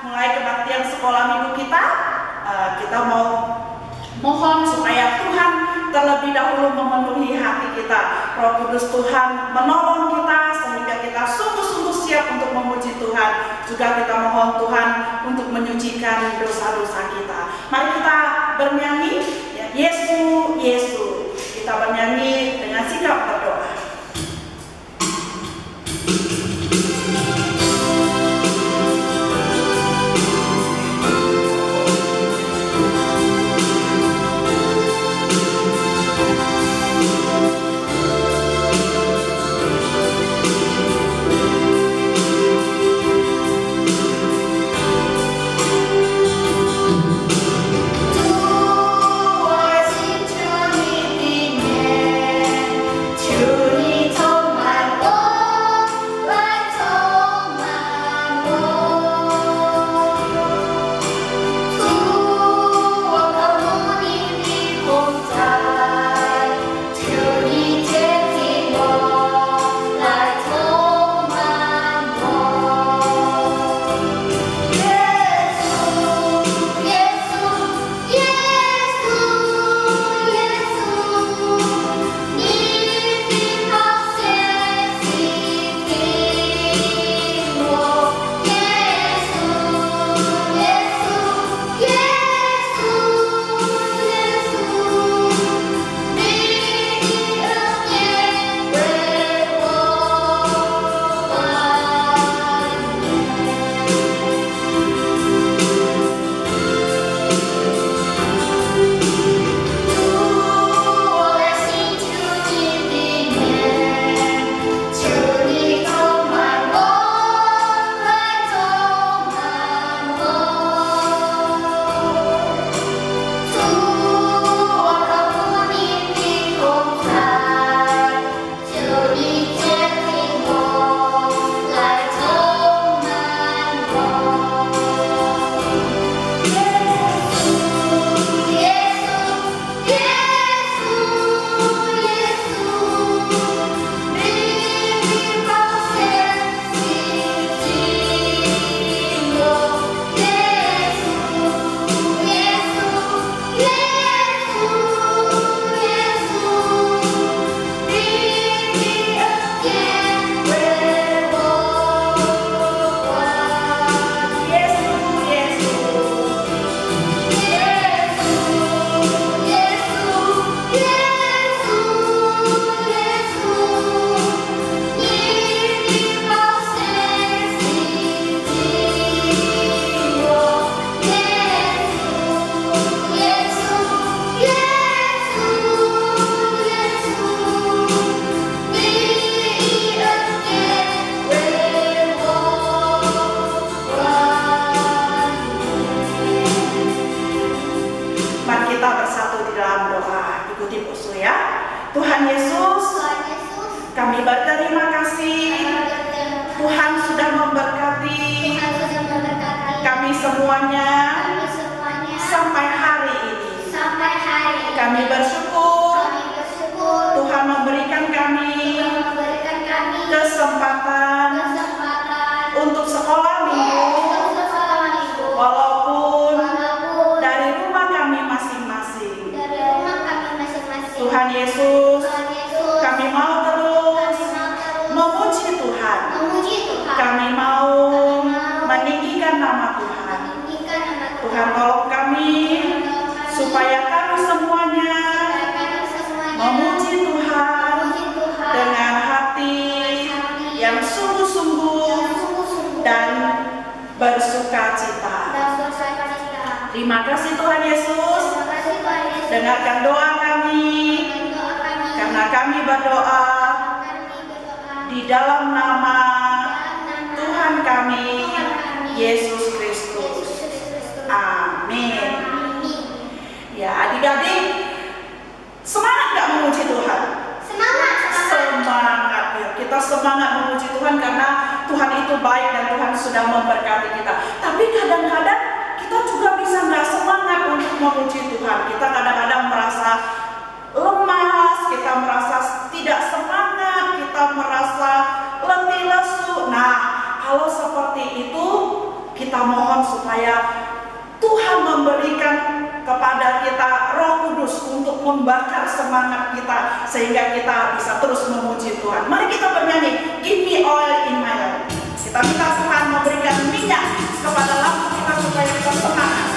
mulai kebaktian sekolah minggu kita, kita mau mohon supaya Tuhan terlebih dahulu memenuhi hati kita. Roh Kudus Tuhan menolong kita sehingga kita sungguh-sungguh siap untuk memuji Tuhan. Juga kita mohon Tuhan untuk menyucikan dosa-dosa kita. Mari kita bernyanyi, ya, Yesus, Yesus. Kita bernyanyi dengan sikap berdoa. Tuhan Yesus, kami berterima kasih. Tuhan sudah memberkati kami semuanya sampai hari ini. Kami bersyukur Tuhan memberikan kami kesempatan untuk sekolah minggu, walaupun dari rumah kami masing-masing. Tuhan Yesus, kami mau terus memuji Tuhan. Kami mau meninggikan nama Tuhan. Tuhan tolong kami supaya kami semuanya memuji Tuhan dengan hati yang sungguh-sungguh dan bersuka cita. Terima kasih Tuhan Yesus. Dengarkan doa kami, karena kami berdoa di dalam nama Tuhan kami, Yesus Kristus. Amin. Ya, adik-adik, semangat gak memuji Tuhan? Semangat ya. Kita semangat memuji Tuhan karena Tuhan itu baik dan Tuhan sudah memberkati kita. Tapi kadang-kadang kita juga bisa gak semangat untuk memuji Tuhan. Kita kadang-kadang merasa lemas, kita merasa tidak semangat, kita merasa letih lesu. Nah, kalau seperti itu kita mohon supaya Tuhan memberikan kepada kita Roh Kudus untuk membakar semangat kita sehingga kita bisa terus memuji Tuhan. Mari kita bernyanyi, Give me oil in my lamp. Kita minta Tuhan memberikan minyak kepada lampu kita supaya kita semangat.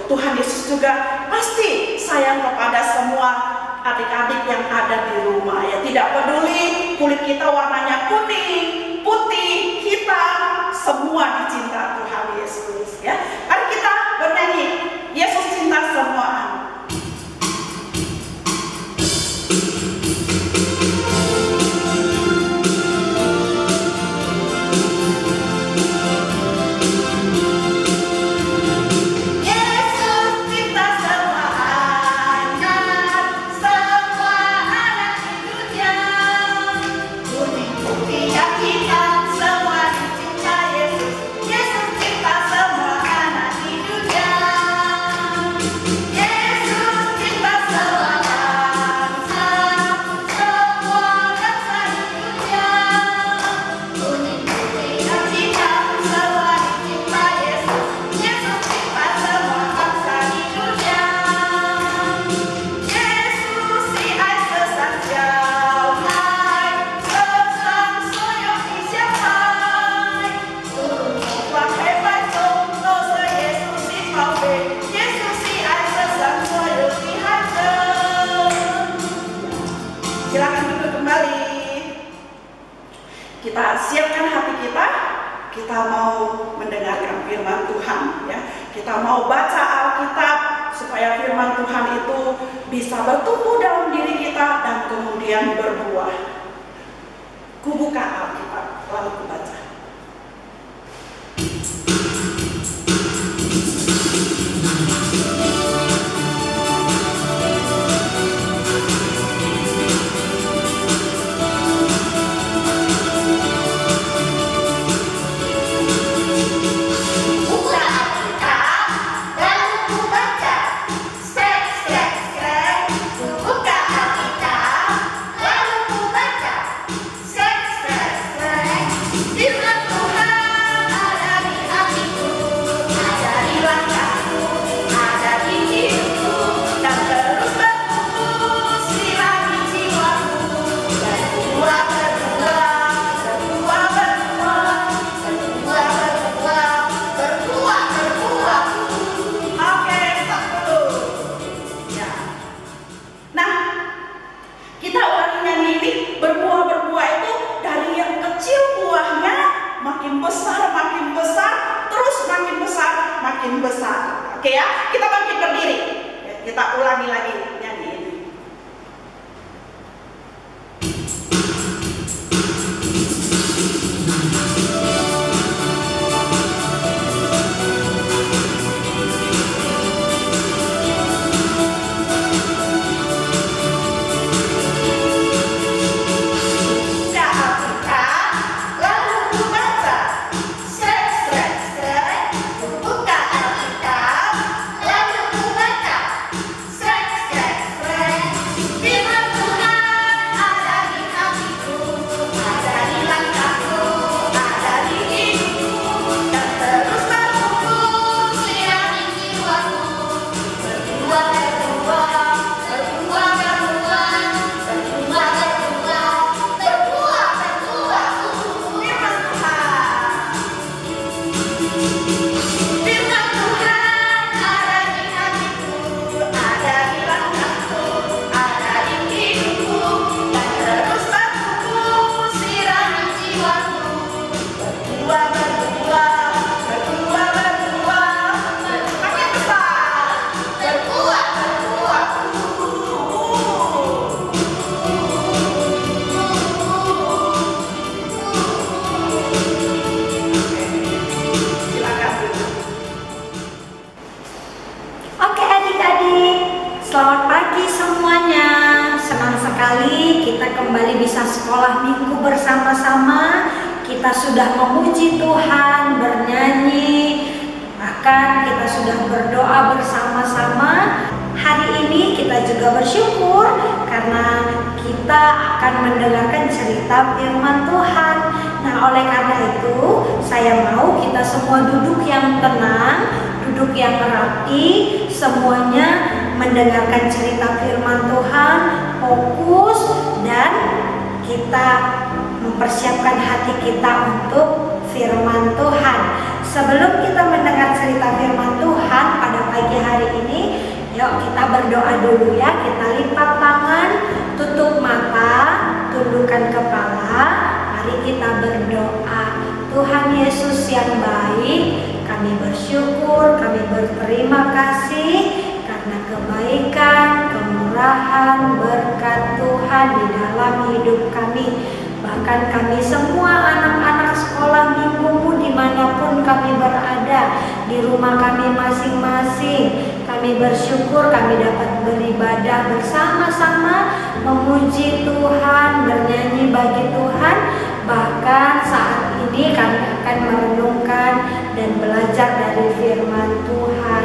Tuhan Yesus juga pasti sayang kepada semua adik-adik yang ada di rumah, ya. Tidak peduli kulit kita warnanya kuning, putih, hitam, semua dicinta Tuhan Yesus, ya. Mari kita bernyanyi, Yesus cinta semua. Kita siapkan hati kita, kita mau mendengarkan firman Tuhan, ya. Kita mau baca Alkitab supaya firman Tuhan itu bisa bertumbuh dalam diri kita dan kemudian berbuah. Kubuka Alkitab, lalu kubaca. This sekolah minggu bersama-sama. Kita sudah memuji Tuhan, bernyanyi, bahkan kita sudah berdoa bersama-sama. Hari ini kita juga bersyukur karena kita akan mendengarkan cerita firman Tuhan. Nah, oleh karena itu saya mau kita semua duduk yang tenang, duduk yang rapi, semuanya mendengarkan cerita firman Tuhan, fokus, dan kita mempersiapkan hati kita untuk firman Tuhan. Sebelum kita mendengar cerita firman Tuhan pada pagi hari ini, yuk kita berdoa dulu ya. Kita lipat tangan, tutup mata, tundukkan kepala. Mari kita berdoa. Tuhan Yesus yang baik, kami bersyukur, kami berterima kasih karena kebaikan, kemurahan, berkat Tuhan di dalam hidup kami. Bahkan kami semua anak-anak sekolah minggumu dimanapun kami berada, di rumah kami masing-masing, kami bersyukur kami dapat beribadah bersama-sama, memuji Tuhan, bernyanyi bagi Tuhan. Bahkan saat ini kami akan merenungkan dan belajar dari firman Tuhan.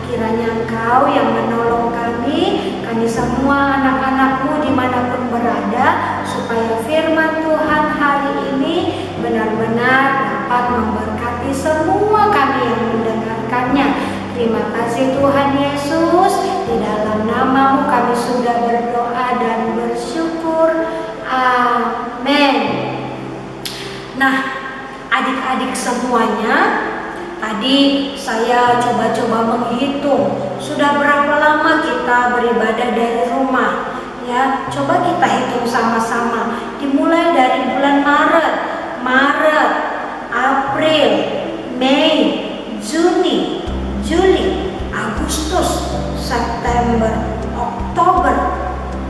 Kiranya Engkau yang menolong kami semua anak-anakmu dimanapun berada, supaya firman Tuhan hari ini benar-benar dapat memberkati semua kami yang mendengarkannya. Terima kasih Tuhan Yesus, di dalam nama-Mu kami sudah berdoa dan bersyukur. Amin. Nah, adik-adik semuanya, tadi saya coba-coba menghitung sudah berapa lama kita beribadah dari rumah. Ya, coba kita hitung sama-sama. Dimulai dari bulan Maret, April, Mei, Juni, Juli, Agustus, September, Oktober,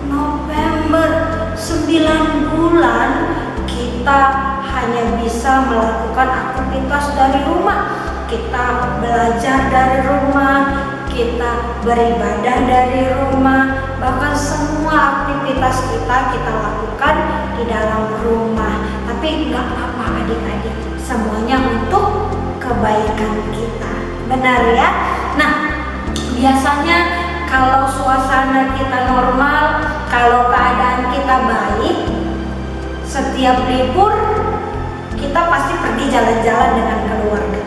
November, 9 bulan kita hanya bisa melakukan aktivitas dari rumah. Kita belajar dari rumah, kita beribadah dari rumah, bahkan semua aktivitas kita lakukan di dalam rumah. Tapi nggak apa-apa adik-adik, semuanya untuk kebaikan kita. Benar ya? Nah, biasanya kalau suasana kita normal, kalau keadaan kita baik, setiap libur kita pasti pergi jalan-jalan dengan keluarga.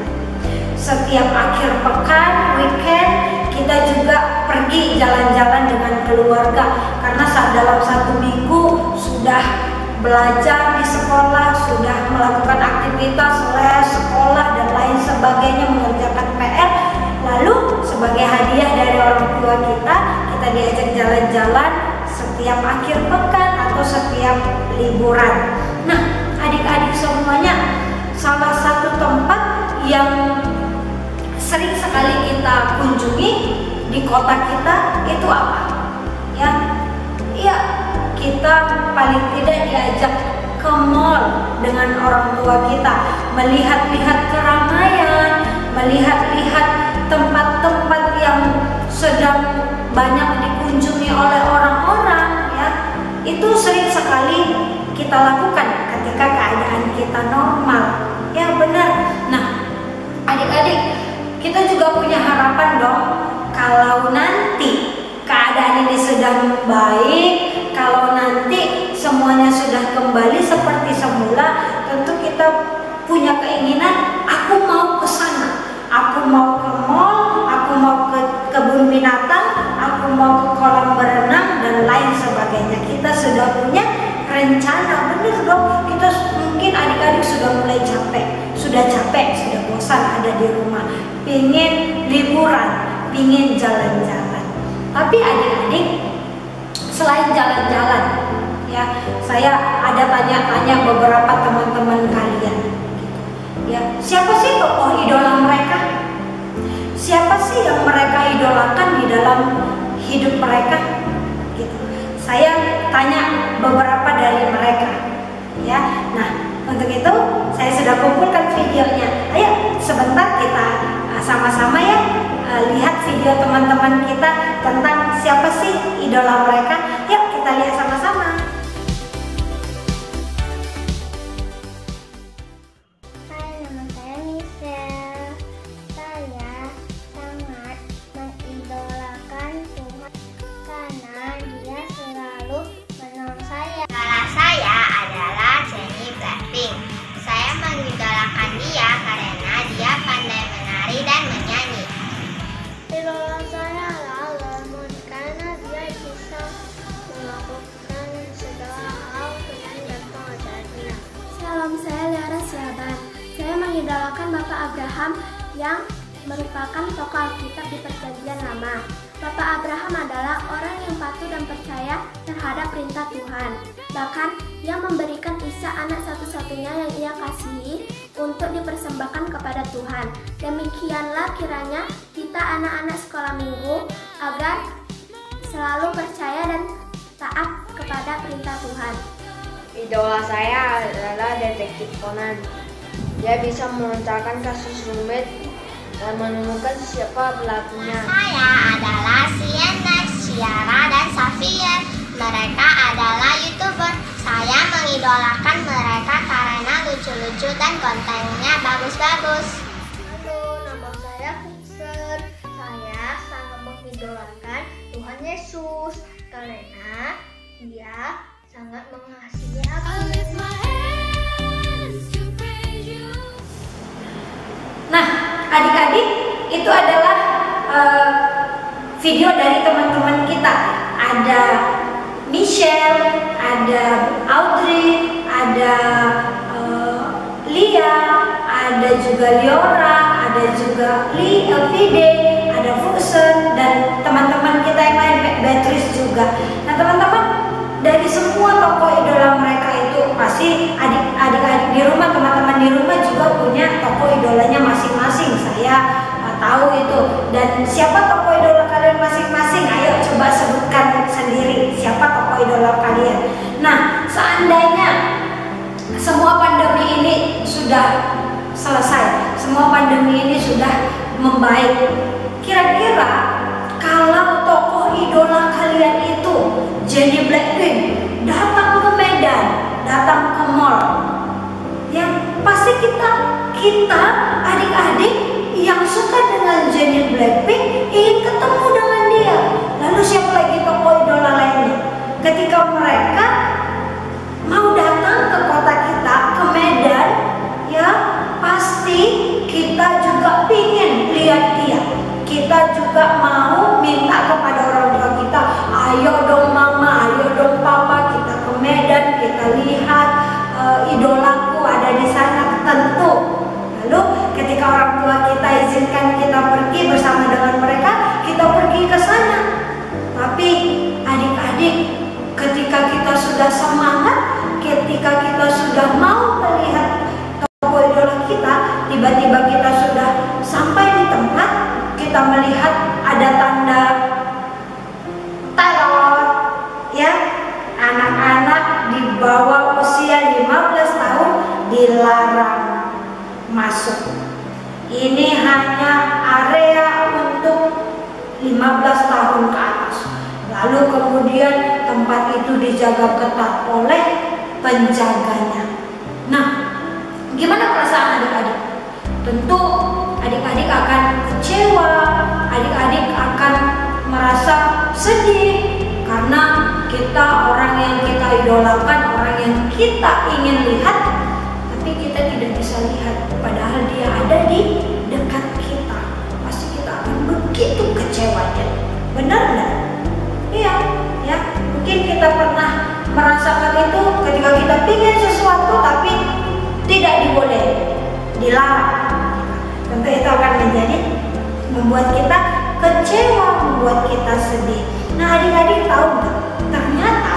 Setiap akhir pekan, weekend, kita juga pergi jalan-jalan dengan keluarga. Karena dalam 1 minggu sudah belajar di sekolah, sudah melakukan aktivitas les, sekolah, dan lain sebagainya, mengerjakan PR. Lalu sebagai hadiah dari orang tua kita diajak jalan-jalan setiap akhir pekan atau setiap liburan. Nah, adik-adik semuanya, salah satu tempat yang sering sekali kita kunjungi di kota kita itu apa? Ya, kita paling tidak diajak ke mall dengan orang tua kita, melihat-lihat keramaian, melihat-lihat tempat-tempat yang sedang banyak dikunjungi oleh orang-orang, ya. Itu sering sekali kita lakukan ketika keadaan kita normal. Ya, benar. Nah, adik-adik, kita juga punya harapan dong, kalau nanti keadaan ini sedang baik, kalau nanti semuanya sudah kembali seperti semula, tentu kita punya keinginan, aku mau ke sana, aku mau ke mall, aku mau ke kebun binatang, aku mau ke kolam berenang, dan lain sebagainya. Kita sudah punya rencana, bener dong. Kita mungkin adik-adik sudah mulai sudah bosan ada di rumah, pingin liburan, pingin jalan-jalan. Tapi adik-adik, selain jalan-jalan, ya, saya ada tanya-tanya beberapa teman-teman kalian, ya, siapa sih tokoh idola mereka? Siapa sih yang mereka idolakan di dalam hidup mereka? Gitu. Saya tanya beberapa dari mereka, ya. Nah, untuk itu saya sudah kumpulkan videonya. Ayo sebentar kita sama-sama ya lihat video teman-teman kita tentang siapa sih idola mereka. Yuk kita lihat sama-sama. mengidolakan Bapak Abraham yang merupakan tokoh Alkitab di Perjanjian Lama. Bapak Abraham adalah orang yang patuh dan percaya terhadap perintah Tuhan. Bahkan, ia memberikan Ishak, anak satu-satunya yang ia kasihi, untuk dipersembahkan kepada Tuhan. Demikianlah kiranya kita anak-anak sekolah minggu agar selalu percaya dan taat kepada perintah Tuhan. Idola saya adalah detektif Conan. Dia bisa memecahkan kasus rumit dan menemukan siapa pelakunya. Saya adalah Sienna, Ciara, dan Safia. Mereka adalah YouTuber. Saya mengidolakan mereka karena lucu-lucu dan kontennya bagus-bagus. Halo, nama saya Fixer. Saya sangat mengidolakan Tuhan Yesus karena Dia sangat mengasihi aku. Nah, adik-adik, itu adalah video dari teman-teman kita. Ada Michelle, ada Audrey, ada Lia, ada juga Liora, ada juga Vide, ada Fusen, dan teman-teman kita yang lain, Beatrice juga. Nah, teman-teman, dari semua tokoh idola mereka itu pasti adik-adik di rumah, teman-teman di rumah juga punya tokoh idolanya masing-masing. Saya tahu itu. Dan siapa tokoh idola kalian masing-masing? Ayo coba sebutkan sendiri siapa tokoh idola kalian. Nah, seandainya semua pandemi ini sudah selesai, semua pandemi ini sudah membaik, kira-kira kalau tokoh idola kalian itu Jennie Blackpink datang ke Medan, datang ke mall, yang pasti kita adik-adik yang suka dengan Jennie Blackpink ingin ketemu dengan dia. Lalu siapa lagi tokoh idola lainnya? Ketika mereka mau datang ke kota kita, ke Medan, ya pasti kita juga ingin lihat dia. Kita juga mau minta kepada orang tua kita, ayo dong mama, ayo dong papa, kita ke Medan, kita lihat idolaku ada di sana. Tentu. Lalu ketika orang tua kita izinkan kita pergi bersama dengan mereka, kita pergi ke sana. Tapi adik-adik, ketika kita sudah semangat, ketika kita sudah mau melihat tokoh idola kita, tiba-tiba kita sudah sampai di tempat, kita melihat ada tanda teror, ya, anak-anak di bawah usia 15 tahun dilarang masuk. Ini hanya area untuk 15 tahun ke atas. Lalu kemudian tempat itu dijaga ketat oleh penjaganya. Nah, gimana perasaan adik-adik? Tentu adik-adik akan kecewa, adik-adik akan merasa sedih karena kita orang yang kita idolakan, orang yang kita ingin lihat, tapi kita tidak bisa lihat, padahal dia ada di dekat kita. Pasti kita akan begitu kecewanya. Benar nggak? Iya, ya. Mungkin kita pernah merasakan itu ketika kita ingin sesuatu tapi tidak dibolehi, dilarang. Tentu itu akan membuat kita kecewa, membuat kita sedih. Nah, adik-adik tahu nggak? Ternyata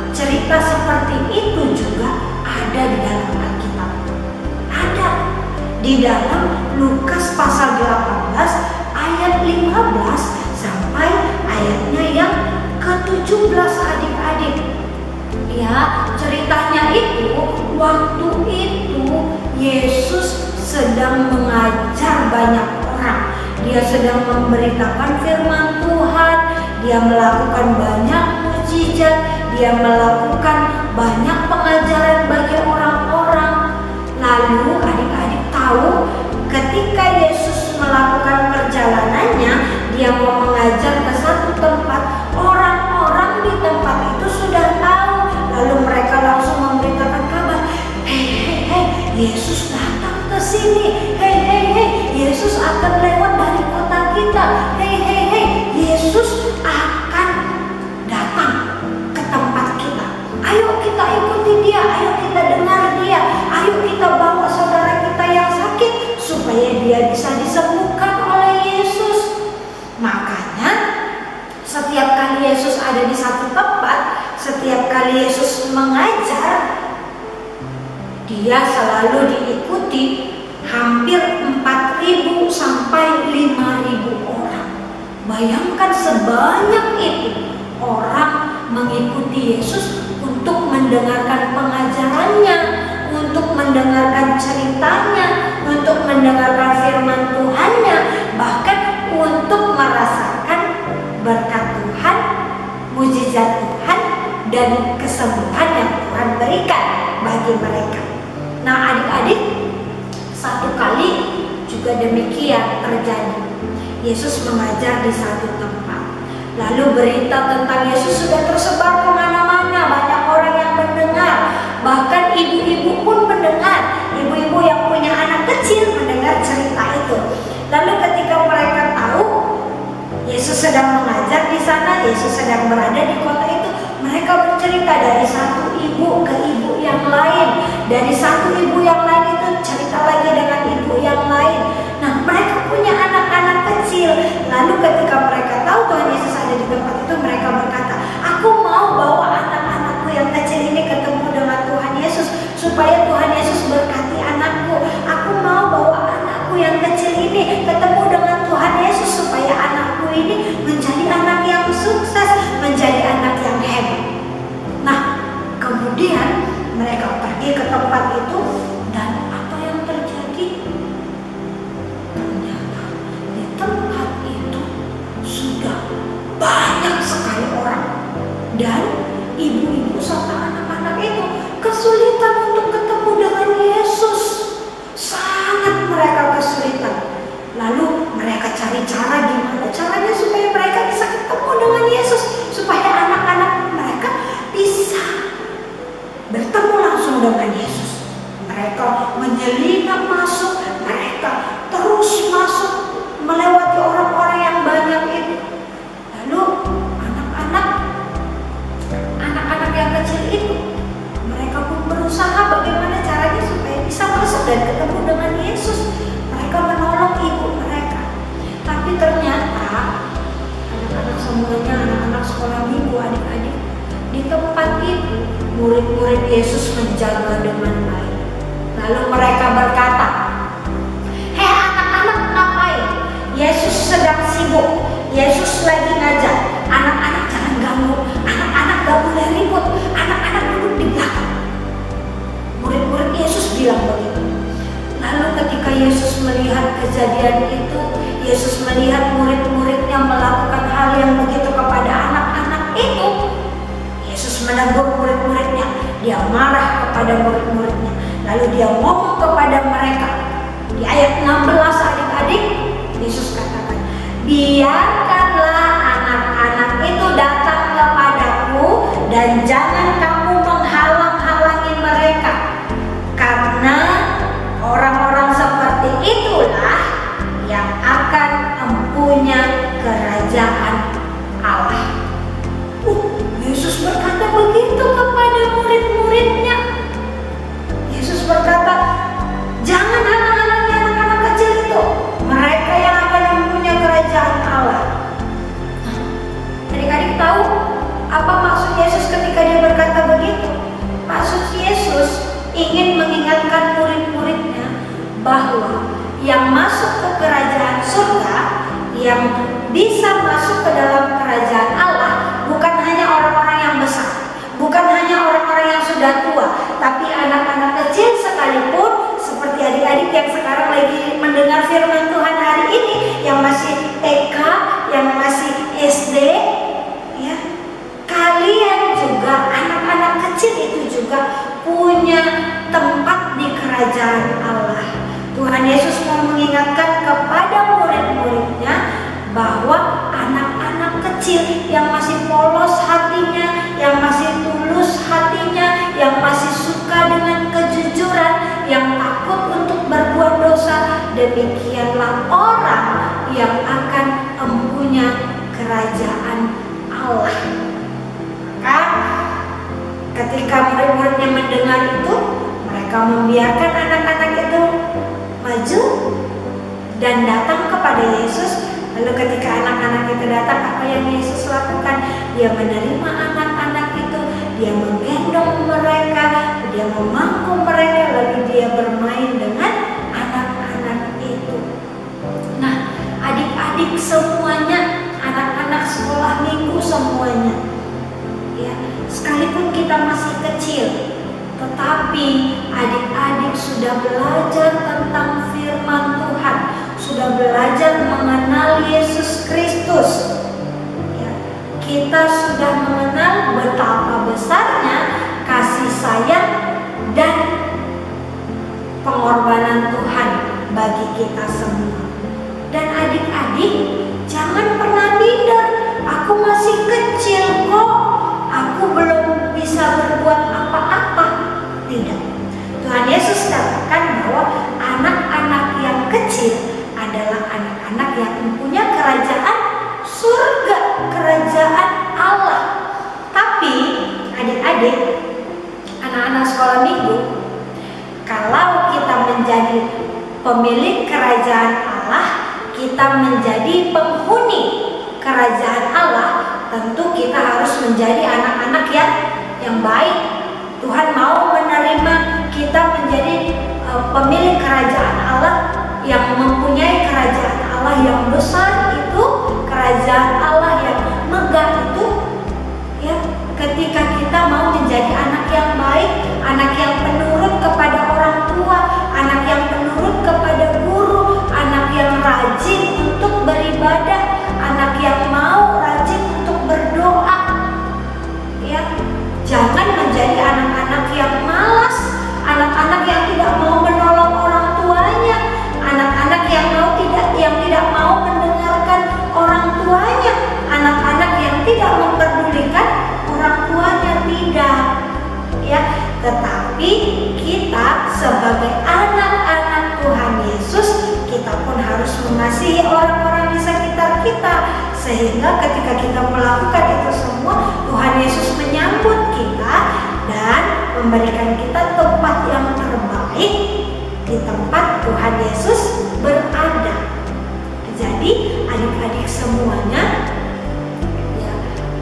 cerita seperti itu juga ada di dalam Alkitab. Ada di dalam Lukas pasal 18 ayat 15 sampai ayatnya yang ke-17 adik-adik. Ya, ceritanya itu waktu itu Yesus sedang mengajar banyak orang. Dia sedang memberitakan firman Tuhan, dia melakukan banyak mukjizat, dia melakukan banyak pengajaran bagi orang-orang. Lalu adik-adik tahu ketika Yesus melakukan perjalanannya, dia mau mengajar ke satu tempat, orang-orang di tempat itu sudah tahu. Lalu mereka langsung memberitakan kabar, hei, Yesus datang ke sini, hei, Yesus akan lewat dari kota kita, hei, Yesus akan datang ke tempat kita. Ayo kita ikuti dia, ayo kita dengar dia, ayo kita bawa saudara kita yang sakit Dia selalu diikuti hampir 4.000 sampai 5.000 orang. Bayangkan sebanyak itu orang mengikuti Yesus untuk mendengarkan pengajarannya, untuk mendengarkan ceritanya, untuk mendengarkan firman Tuhannya, bahkan untuk merasakan berkat Tuhan, mujizat Tuhan, dan kesembuhan yang Tuhan berikan bagi mereka. Nah adik-adik, satu kali juga demikian terjadi. Yesus mengajar di satu tempat. Lalu berita tentang Yesus sudah tersebar kemana-mana. Banyak orang yang mendengar. Bahkan ibu-ibu pun mendengar. Ibu-ibu yang punya anak kecil mendengar cerita itu. Lalu ketika mereka tahu Yesus sedang mengajar di sana, Yesus sedang berada di kota itu, mereka bercerita dari satu ibu ke ibu yang lain. Dari satu ibu yang lain itu cerita lagi dengan ibu yang lain. Nah, mereka punya anak-anak kecil. Lalu ketika mereka tahu Tuhan Yesus ada di tempat itu, mereka berkata, aku mau bawa anak-anakku yang kecil ini ketemu dengan Tuhan Yesus, supaya Tuhan Yesus berkati anakku. Aku mau bawa anakku yang kecil ini ketemu dengan Tuhan Yesus, supaya anakku ini menjadi anak yang sukses, menjadi anak yang hebat. Nah, kemudian mereka pergi ke tempat itu, dan apa yang terjadi? Ternyata di tempat itu sudah banyak sekali orang, dan ibu-ibu serta anak-anak itu kesulitan untuk ketemu dengan Yesus. Sangat mereka kesulitan. Lalu mereka cari cara gimana caranya supaya mereka bisa ketemu dengan Yesus, supaya anak-anak mereka bisa bertemu langsung dengan Yesus. Mereka menyelinap masuk, mereka terus masuk melewati orang-orang yang banyak itu. Lalu anak-anak yang kecil itu, mereka pun berusaha bagaimana caranya supaya bisa masuk dan ketemu dengan Yesus. Mereka menolong ibu mereka. Tapi ternyata anak-anak semuanya, anak-anak sekolah minggu, adik-adik, di tempat itu murid-murid Yesus menjaga dengan baik. Lalu mereka berkata, hei anak-anak, ngapain? Yesus sedang sibuk, Yesus lagi ngajar. Anak-anak jangan ganggu, anak-anak gak boleh ribut, anak-anak duduk di belakang. Murid-murid Yesus bilang begitu. Lalu ketika Yesus melihat kejadian itu, Yesus melihat murid-muridnya melakukan hal yang begitu kepada anak-anak itu, Yesus menegur murid-muridnya. Dia marah kepada murid-muridnya. Lalu dia ngomong kepada mereka. Di ayat 16 adik-adik, Yesus katakan, biarkanlah anak-anak itu datang kepadaku, dan jangan kamu menghalang-halangi mereka. Karena orang-orang seperti itulah yang akan mempunyai kerajaan Allah. Yesus berkata begitu kepada murid-muridnya. Yesus berkata, jangan halang-halangi anak-anak kecil itu. Mereka yang akan mempunyai kerajaan Allah. Nah, adik-adik tahu apa maksud Yesus ketika dia berkata begitu? Maksud Yesus ingin mengingatkan murid-muridnya bahwa yang masuk ke kerajaan surga, yang bisa masuk ke dalam kerajaan Allah, bukan hanya orang-orang yang besar, bukan hanya orang-orang yang sudah tua, tapi anak-anak kecil sekalipun, seperti adik-adik yang sekarang lagi mendengar firman Tuhan hari ini, yang masih TK, yang masih SD, ya, kalian juga, anak-anak kecil itu juga punya tempat di kerajaan Allah. Tuhan Yesus mau mengingatkan kepada murid-muridnya bahwa anak-anak kecil yang masih polos hatinya, yang masih tulus hatinya, yang masih suka dengan kejujuran, yang takut untuk berbuat dosa, demikianlah orang yang akan mempunyai kerajaan Allah. Kan? Ketika murid-muridnya mendengar itu, mereka membiarkan anak-anak itu maju dan datang kepada Yesus. Lalu ketika anak-anak itu datang, apa yang Yesus lakukan? Dia menerima anak-anak itu, dia menggendong mereka, dia memangku mereka, lalu dia bermain dengan anak-anak itu. Nah, adik-adik semuanya, anak-anak sekolah minggu semuanya, ya, sekalipun kita masih kecil, tetapi adik-adik sudah belajar tentang firman Tuhan, sudah belajar mengenal Yesus Kristus. Ya, kita sudah mengenal betapa besarnya kasih sayang dan pengorbanan Tuhan bagi kita semua. Dan adik-adik, jangan pernah minder, aku masih kecil kok, aku belum bisa berbuat apa-apa. Tidak. Tuhan Yesus katakan bahwa anak-anak yang kecil adalah anak-anak yang mempunyai kerajaan surga, kerajaan Allah. Tapi adik-adik, anak-anak sekolah minggu, kalau kita menjadi pemilik kerajaan Allah, kita menjadi penghuni kerajaan Allah, tentu kita harus menjadi anak-anak yang baik. Tuhan mau menerima kita menjadi pemilik kerajaan Allah yang mempunyai kerajaan Allah yang besar itu, kerajaan Allah yang megah itu, ya. Ketika kita mau menjadi anak yang baik, anak yang penurut kepada orang tua, anak yang penurut kepada guru, anak yang rajin untuk beribadah, anak yang mau rajin untuk berdoa, ya. Jangan menjadi anak-anak yang malas, anak-anak yang tidak mau menolong orang tuanya, anak-anak yang tidak mau mendengarkan orang tuanya, anak-anak yang tidak memperdulikan orang tuanya, tidak, ya. Tetapi kita sebagai anak-anak Tuhan Yesus, kita pun harus mengasihi orang-orang di sekitar kita, sehingga ketika kita melakukan itu semua, Tuhan Yesus menyambut kita dan memberikan kita tempat yang terbaik di tempat Tuhan Yesus berada. Jadi adik-adik semuanya, ya,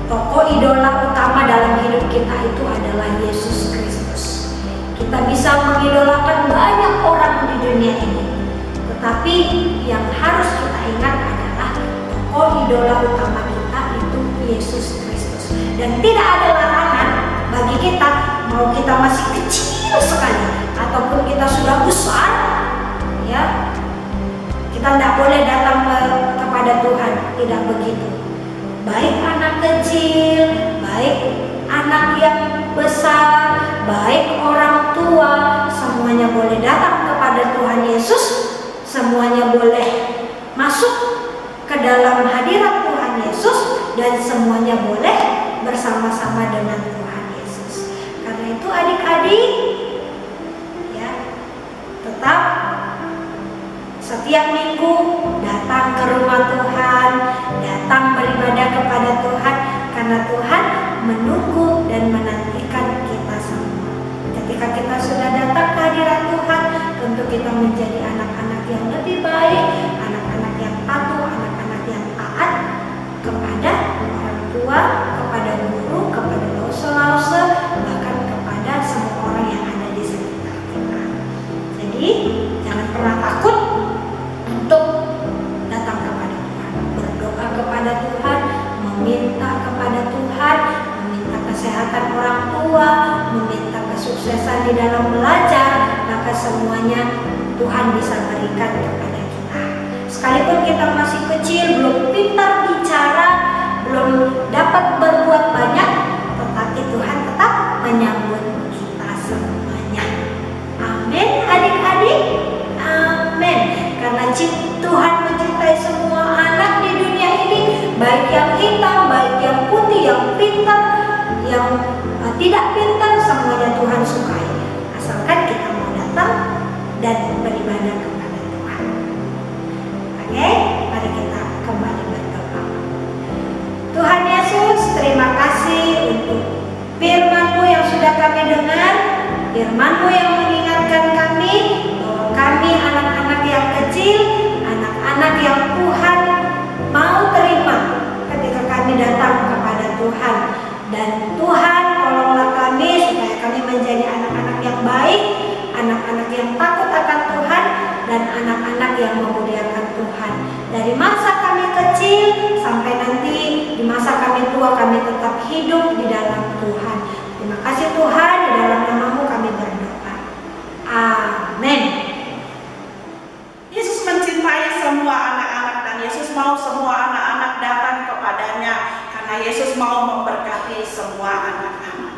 tokoh idola utama dalam hidup kita itu adalah Yesus Kristus. Kita bisa mengidolakan banyak orang di dunia ini, tetapi yang harus kita ingat adalah tokoh idola utama kita itu Yesus Kristus. Dan tidak ada larangan bagi kita, mau kita masih kecil sekali ataupun kita sudah besar, ya, kita tidak boleh datang kepada Tuhan, tidak begitu. Baik anak kecil, baik anak yang besar, baik orang tua, semuanya boleh datang kepada Tuhan Yesus, semuanya boleh masuk ke dalam hadirat Tuhan Yesus, dan semuanya boleh bersama-sama dengan Tuhan Yesus. Karena itu adik-adik, ya, tetap setiap minggu datang ke rumah Tuhan, datang beribadah kepada Tuhan, karena Tuhan menunggu dan menantikan kita semua. Ketika kita sudah datang ke hadirat Tuhan, tentu kita menjadi anak-anak yang lebih baik, anak-anak yang patuh, anak-anak yang taat kepada orang tua, kepada guru, kepada lause-lause, bahkan kepada semua orang yang ada di sekitar kita. Jadi jangan pernah takut untuk datang kepada Tuhan, berdoa kepada Tuhan, meminta kepada Tuhan, meminta kesehatan orang tua, meminta kesuksesan di dalam belajar, maka semuanya Tuhan bisa berikan kepada kita. Sekalipun kita masih kecil, belum pintar bicara, belum dapat berbuat banyak, tetapi Tuhan tetap menyambut kita semuanya. Amin adik-adik, amin. Karena Tuhan mencintai semua anak di dunia ini, baik yang hitam, baik yang putih, yang pintar, yang tidak pintar, semuanya Tuhan sukai. Asalkan kita mau datang dan beribadah kepada Tuhan. Oke, mari kita kembali berdoa. Tuhan Yesus, terima kasih untuk firman-Mu yang sudah kami dengar, firman-Mu yang mengingatkan kami bahwa kami anak-anak yang kecil, anak-anak yang Tuhan mau terima ketika kami datang kepada Tuhan. Dan Tuhan, tolonglah kami supaya kami menjadi anak-anak yang baik, anak-anak yang dan anak-anak yang memuliakan Tuhan. Dari masa kami kecil sampai nanti di masa kami tua, kami tetap hidup di dalam Tuhan. Terima kasih Tuhan, di dalam nama-Mu kami berdoa. Amin. Yesus mencintai semua anak-anak dan Yesus mau semua anak-anak datang kepadanya karena Yesus mau memberkati semua anak-anak.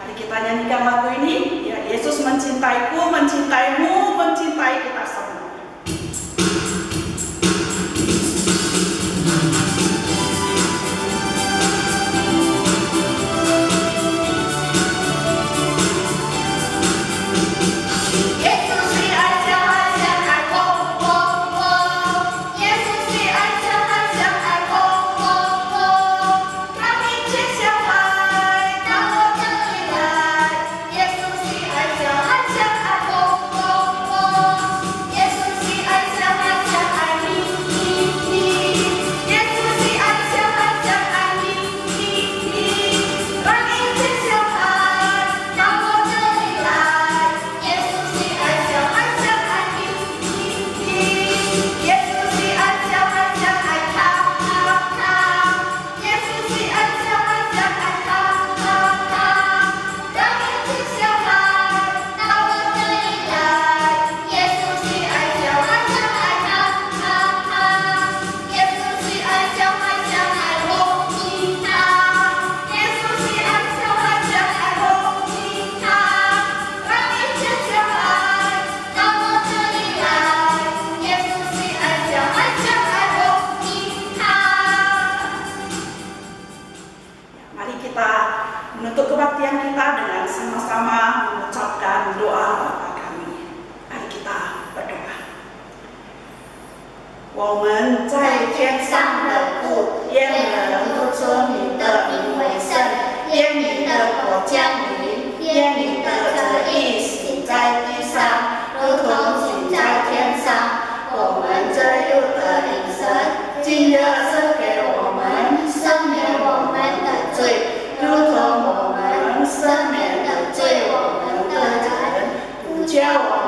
Mari kita nyanyikan lagu ini. Ya, Yesus mencintaiku, mencintaimu, mencintai kita semua. Menutup kebaktian kita dengan sama-sama mengucapkan doa Bapa kami. Mari kita berdoa. 我们在天上的父，愿人都尊你的名为圣，愿你的国降临，愿你的旨意行在地上，如同行在天上。我们这日的饮食，今日赐给我们，赦免我们的罪，如同我们赦免的罪我们的人，不叫我